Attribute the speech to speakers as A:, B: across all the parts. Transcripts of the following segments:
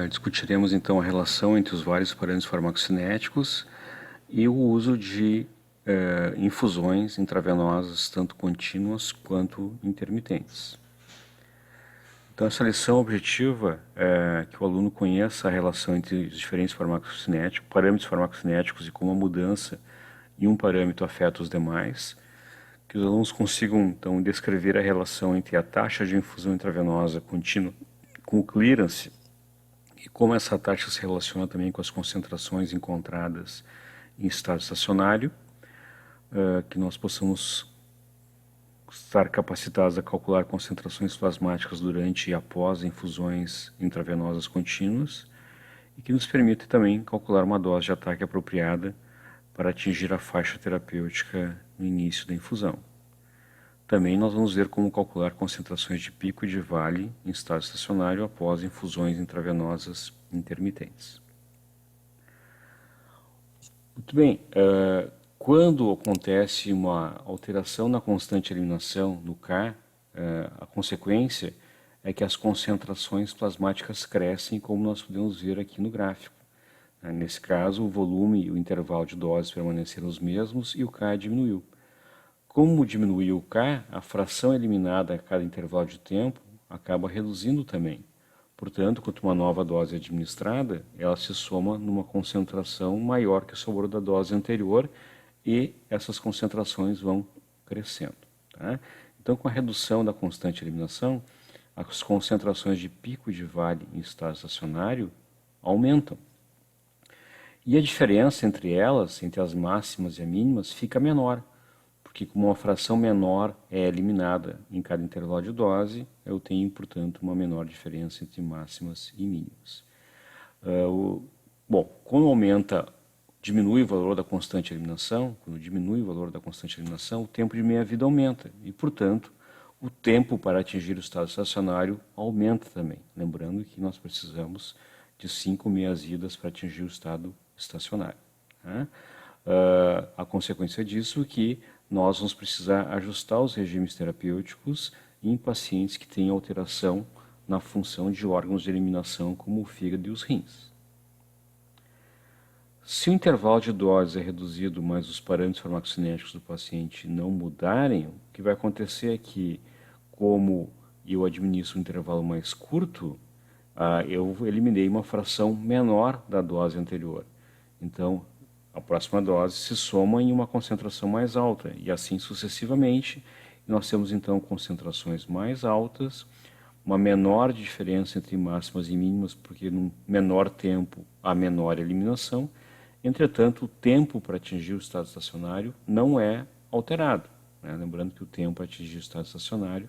A: Discutiremos então a relação entre os vários parâmetros farmacocinéticos e o uso de infusões intravenosas, tanto contínuas quanto intermitentes. Então, essa lição objetiva é que o aluno conheça a relação entre os diferentes parâmetros farmacocinéticos e como a mudança em um parâmetro afeta os demais, que os alunos consigam, então, descrever a relação entre a taxa de infusão intravenosa contínua com o clearance e como essa taxa se relaciona também com as concentrações encontradas em estado estacionário, que nós possamos estar capacitados a calcular concentrações plasmáticas durante e após infusões intravenosas contínuas e que nos permite também calcular uma dose de ataque apropriada para atingir a faixa terapêutica no início da infusão. Também nós vamos ver como calcular concentrações de pico e de vale em estado estacionário após infusões intravenosas intermitentes. Muito bem, quando acontece uma alteração na constante de eliminação, no K, a consequência é que as concentrações plasmáticas crescem, como nós podemos ver aqui no gráfico. Nesse caso, o volume e o intervalo de doses permaneceram os mesmos e o K diminuiu. Como diminuiu o K, a fração eliminada a cada intervalo de tempo acaba reduzindo também. Portanto, quanto uma nova dose é administrada, ela se soma numa concentração maior que a sobrou da dose anterior e essas concentrações vão crescendo. Tá? Então, com a redução da constante de eliminação, as concentrações de pico e de vale em estado estacionário aumentam. E a diferença entre elas, entre as máximas e as mínimas, fica menor, porque como uma fração menor é eliminada em cada intervalo de dose, eu tenho, portanto, uma menor diferença entre máximas e mínimas. Quando diminui o valor da constante de eliminação, o tempo de meia-vida aumenta e, portanto, o tempo para atingir o estado estacionário aumenta também. Lembrando que nós precisamos de 5 meias-vidas para atingir o estado estacionário. Tá? A consequência disso é que nós vamos precisar ajustar os regimes terapêuticos em pacientes que têm alteração na função de órgãos de eliminação, como o fígado e os rins. Se o intervalo de dose é reduzido, mas os parâmetros farmacocinéticos do paciente não mudarem, o que vai acontecer é que, como eu administro um intervalo mais curto, eu eliminei uma fração menor da dose anterior. Então, a próxima dose se soma em uma concentração mais alta, e assim sucessivamente. Nós temos então concentrações mais altas, uma menor diferença entre máximas e mínimas, porque num menor tempo há menor eliminação. Entretanto, o tempo para atingir o estado estacionário não é alterado. Né? Lembrando que o tempo para atingir o estado estacionário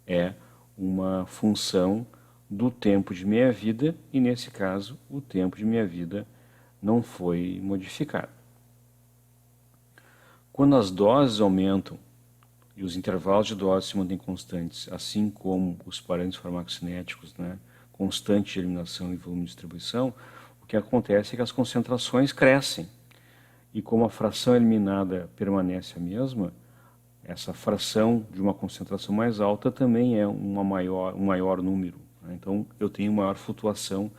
A: é uma função do tempo de meia-vida, e nesse caso, o tempo de meia-vida não foi modificado. Quando as doses aumentam e os intervalos de dose se mantêm constantes, assim como os parâmetros farmacocinéticos, né, constante de eliminação e volume de distribuição, o que acontece é que as concentrações crescem. E como a fração eliminada permanece a mesma, essa fração de uma concentração mais alta também é um maior número. Né? Então, eu tenho maior flutuação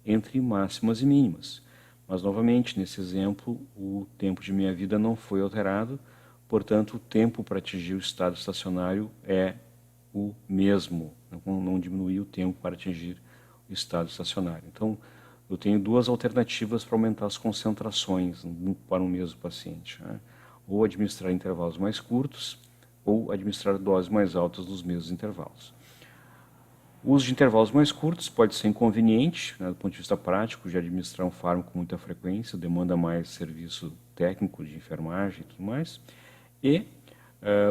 A: entre máximas e mínimas. Mas, novamente, nesse exemplo, o tempo de meia-vida não foi alterado, portanto, o tempo para atingir o estado estacionário é o mesmo, não diminuiu o tempo para atingir o estado estacionário. Então, eu tenho duas alternativas para aumentar as concentrações para um mesmo paciente. Né? Ou administrar intervalos mais curtos, ou administrar doses mais altas nos mesmos intervalos. O uso de intervalos mais curtos pode ser inconveniente, né, do ponto de vista prático, de administrar um fármaco com muita frequência, demanda mais serviço técnico de enfermagem e tudo mais. E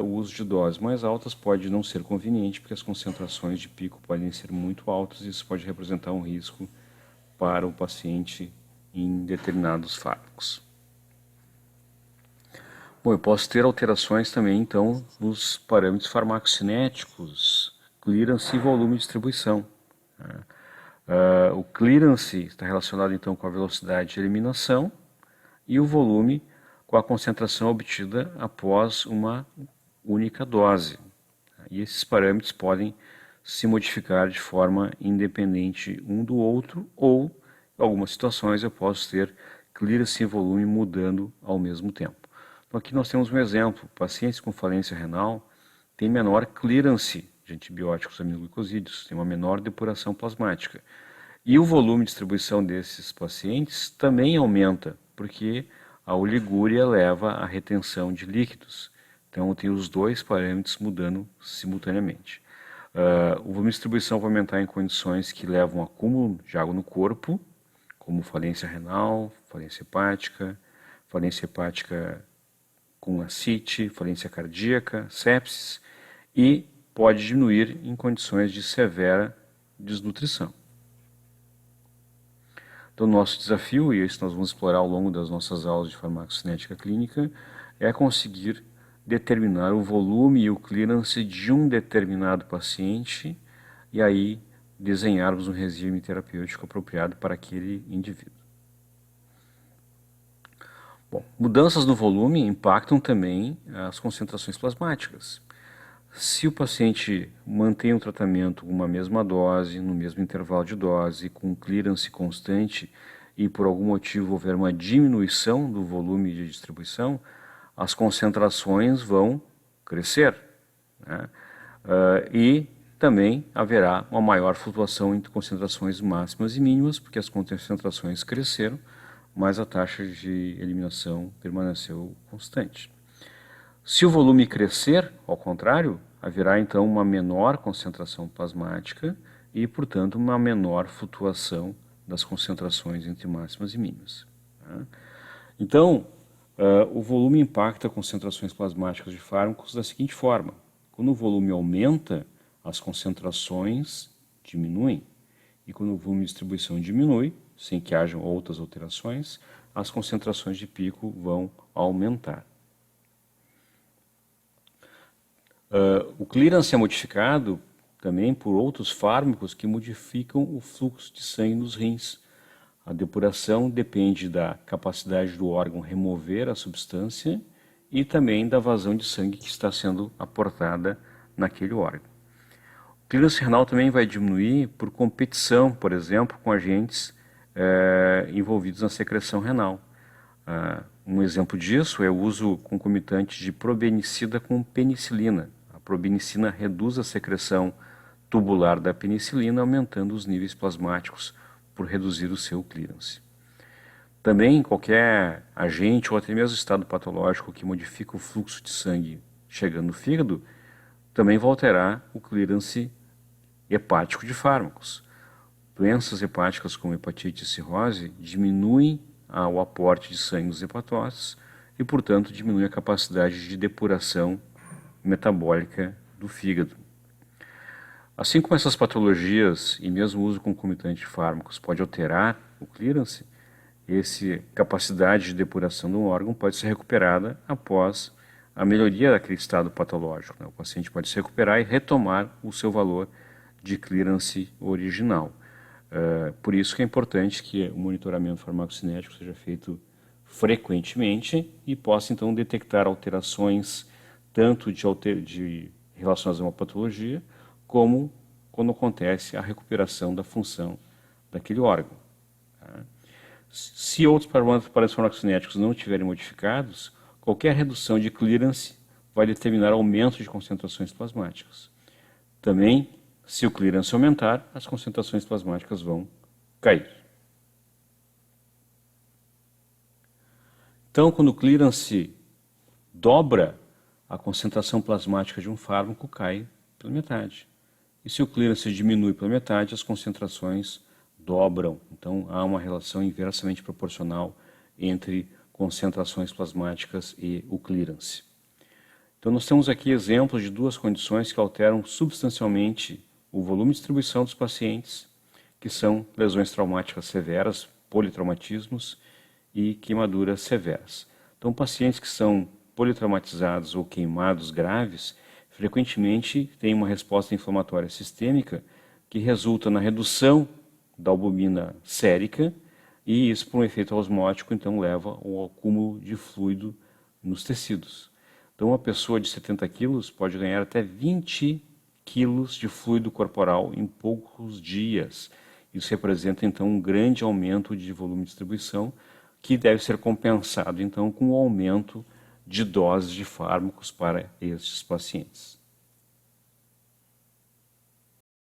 A: o uso de doses mais altas pode não ser conveniente, porque as concentrações de pico podem ser muito altas e isso pode representar um risco para o paciente em determinados fármacos. Bom, eu posso ter alterações também, então, nos parâmetros farmacocinéticos, clearance e volume de distribuição. O clearance está relacionado, então, com a velocidade de eliminação e o volume com a concentração obtida após uma única dose. E esses parâmetros podem se modificar de forma independente um do outro, ou, em algumas situações, eu posso ter clearance e volume mudando ao mesmo tempo. Então aqui nós temos um exemplo: pacientes com falência renal têm menor clearance de antibióticos aminoglicosídeos, tem uma menor depuração plasmática. E o volume de distribuição desses pacientes também aumenta, porque a oligúria leva à retenção de líquidos. Então tem os dois parâmetros mudando simultaneamente. O volume de distribuição vai aumentar em condições que levam ao acúmulo de água no corpo, como falência renal, falência hepática com ascite, falência cardíaca, sepsis, e pode diminuir em condições de severa desnutrição. Então, nosso desafio, e isso nós vamos explorar ao longo das nossas aulas de farmacocinética clínica, é conseguir determinar o volume e o clearance de um determinado paciente e aí desenharmos um regime terapêutico apropriado para aquele indivíduo. Bom, mudanças no volume impactam também as concentrações plasmáticas. Se o paciente mantém o tratamento com uma mesma dose, no mesmo intervalo de dose, com clearance constante, e por algum motivo houver uma diminuição do volume de distribuição, as concentrações vão crescer, né? E também haverá uma maior flutuação entre concentrações máximas e mínimas, porque as concentrações cresceram, mas a taxa de eliminação permaneceu constante. Se o volume crescer, ao contrário, haverá então uma menor concentração plasmática e, portanto, uma menor flutuação das concentrações entre máximas e mínimas. Então, o volume impacta concentrações plasmáticas de fármacos da seguinte forma: quando o volume aumenta, as concentrações diminuem, e quando o volume de distribuição diminui, sem que hajam outras alterações, as concentrações de pico vão aumentar. O clearance é modificado também por outros fármacos que modificam o fluxo de sangue nos rins. A depuração depende da capacidade do órgão remover a substância e também da vazão de sangue que está sendo aportada naquele órgão. O clearance renal também vai diminuir por competição, por exemplo, com agentes envolvidos na secreção renal. Um exemplo disso é o uso concomitante de probenicida com penicilina. A probenicina reduz a secreção tubular da penicilina, aumentando os níveis plasmáticos por reduzir o seu clearance. Também qualquer agente ou até mesmo estado patológico que modifica o fluxo de sangue chegando no fígado também vai alterar o clearance hepático de fármacos. Doenças hepáticas como hepatite e cirrose diminuem o aporte de sangue nos hepatócitos e, portanto, diminui a capacidade de depuração metabólica do fígado. Assim como essas patologias e mesmo o uso concomitante de fármacos pode alterar o clearance, essa capacidade de depuração do órgão pode ser recuperada após a melhoria daquele estado patológico, né? O paciente pode se recuperar e retomar o seu valor de clearance original. Por isso que é importante que o monitoramento farmacocinético seja feito frequentemente e possa então detectar alterações tanto de relacionadas a uma patologia, como quando acontece a recuperação da função daquele órgão. Tá? Se outros parâmetros farmacocinéticos não estiverem modificados, qualquer redução de clearance vai determinar aumento de concentrações plasmáticas. Também, se o clearance aumentar, as concentrações plasmáticas vão cair. Então, quando o clearance dobra, a concentração plasmática de um fármaco cai pela metade. E se o clearance diminui pela metade, as concentrações dobram. Então, há uma relação inversamente proporcional entre concentrações plasmáticas e o clearance. Então, nós temos aqui exemplos de duas condições que alteram substancialmente o volume de distribuição dos pacientes, que são lesões traumáticas severas, politraumatismos e queimaduras severas. Então, pacientes que são politraumatizados ou queimados graves, frequentemente têm uma resposta inflamatória sistêmica que resulta na redução da albumina sérica, e isso, por um efeito osmótico, então leva ao acúmulo de fluido nos tecidos. Então, uma pessoa de 70 quilos pode ganhar até 20 quilos de fluido corporal em poucos dias. Isso representa, então, um grande aumento de volume de distribuição, que deve ser compensado, então, com o aumento de doses de fármacos para estes pacientes.